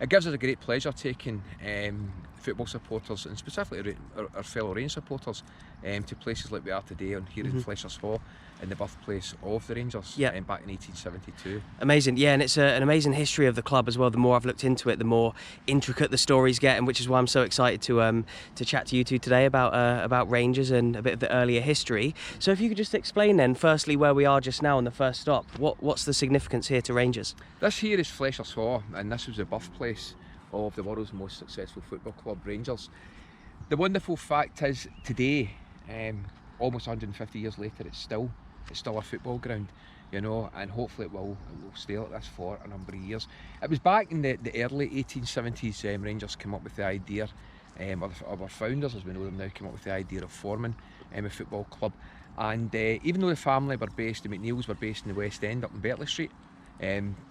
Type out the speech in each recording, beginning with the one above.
It gives us a great pleasure taking football supporters, and specifically our fellow Rangers supporters, to places like we are today on here in Fleshers Haugh, in the birthplace of the Rangers, back in 1872. Amazing, yeah, and it's an amazing history of the club as well. The more I've looked into it, the more intricate the stories get, and which is why I'm so excited to chat to you two today about Rangers and a bit of the earlier history. So if you could just explain then, firstly, where we are just now on the first stop. What's the significance here to Rangers? This here is Fleshers Haugh, and this was the birthplace of the world's most successful football club, Rangers. The wonderful fact is, today, almost 150 years later, it's still a football ground, you know, and hopefully it will stay like this for a number of years. It was back in the early 1870s Rangers came up with the idea, or our founders, as we know them now, came up with the idea of forming a football club. And even though the family were based, the McNeils were based in the West End up in Birthplace Street,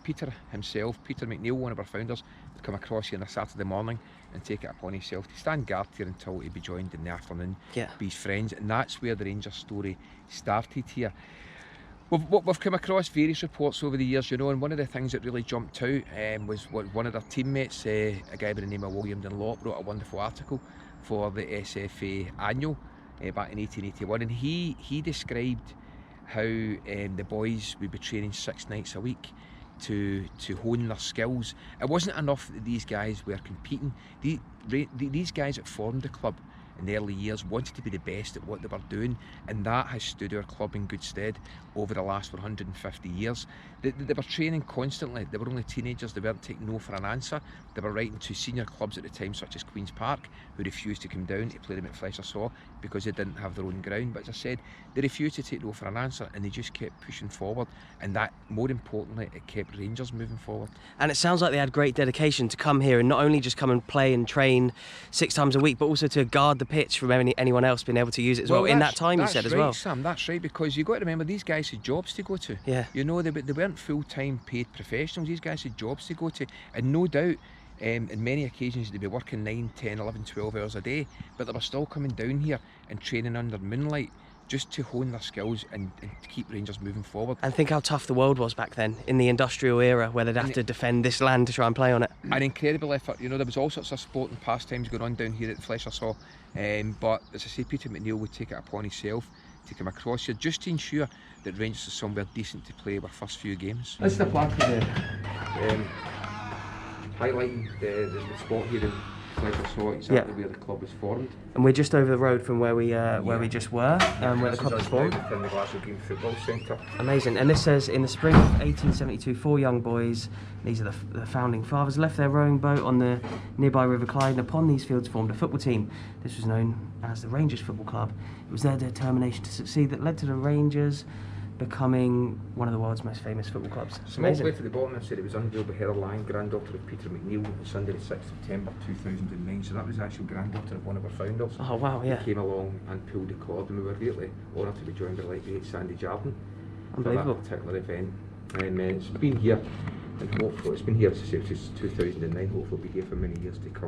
Peter himself, Peter McNeil, one of our founders, would come across here on a Saturday morning and take it upon himself to stand guard here until he'd be joined in the afternoon by his friends, and that's where the Rangers story started here. We've come across various reports over the years, you know, and one of the things that really jumped out was what one of their teammates, a guy by the name of William Dunlop, wrote a wonderful article for the SFA Annual back in 1881, and he described how the boys would be training 6 nights a week to hone their skills. It wasn't enough that these guys were competing. These guys that formed the club in the early years wanted to be the best at what they were doing, and that has stood our club in good stead over the last 150 years. They were training constantly. They were only teenagers. They weren't taking no for an answer. They were writing to senior clubs at the time, such as Queen's Park, who refused to come down to play them at Fleshers Haugh because they didn't have their own ground. But as I said, they refused to take no for an answer, and they just kept pushing forward, and that, more importantly, it kept Rangers moving forward. And it sounds like they had great dedication to come here and not only just come and play and train 6 times a week, but also to guard the pitch from anyone else being able to use it as well in that time, you said as well. Sam, that's right, because you've got to remember, these guys had jobs to go to. Yeah. You know, they weren't full-time paid professionals. These guys had jobs to go to, and no doubt in many occasions they'd be working 9, 10, 11, 12 hours a day, but they were still coming down here and training under moonlight just to hone their skills and to keep Rangers moving forward. And think how tough the world was back then, in the industrial era, where they'd have to defend this land to try and play on it. An incredible effort. You know, there was all sorts of sport and pastimes going on down here at Fleshers Haugh, but as I say, Peter McNeil would take it upon himself to come across here just to ensure that Rangers was somewhere decent to play our first few games. This is the plaque highlighting the spot here in Fleshers Haugh, exactly where the club was formed. And we're just over the road from where we just were, where the club was formed. In the Glasgow Football Centre. Amazing. And this says, in the spring of 1872, 4 young boys, these are the founding fathers, left their rowing boat on the nearby River Clyde, and upon these fields formed a football team. This was known as the Rangers Football Club. It was their determination to succeed that led to the Rangers becoming one of the world's most famous football clubs. Small plate at the bottom, I said it was unveiled by Heather Lang, granddaughter of Peter McNeil, on Sunday the 6th of September 2009. So that was the actual granddaughter of one of our founders. Oh wow, yeah. Who came along and pulled the cord, and we were really honoured to be joined by the late great Sandy Jardine for that particular event. And it's been here, and hopefully it's been here since 2009. Hopefully it'll be here for many years to come.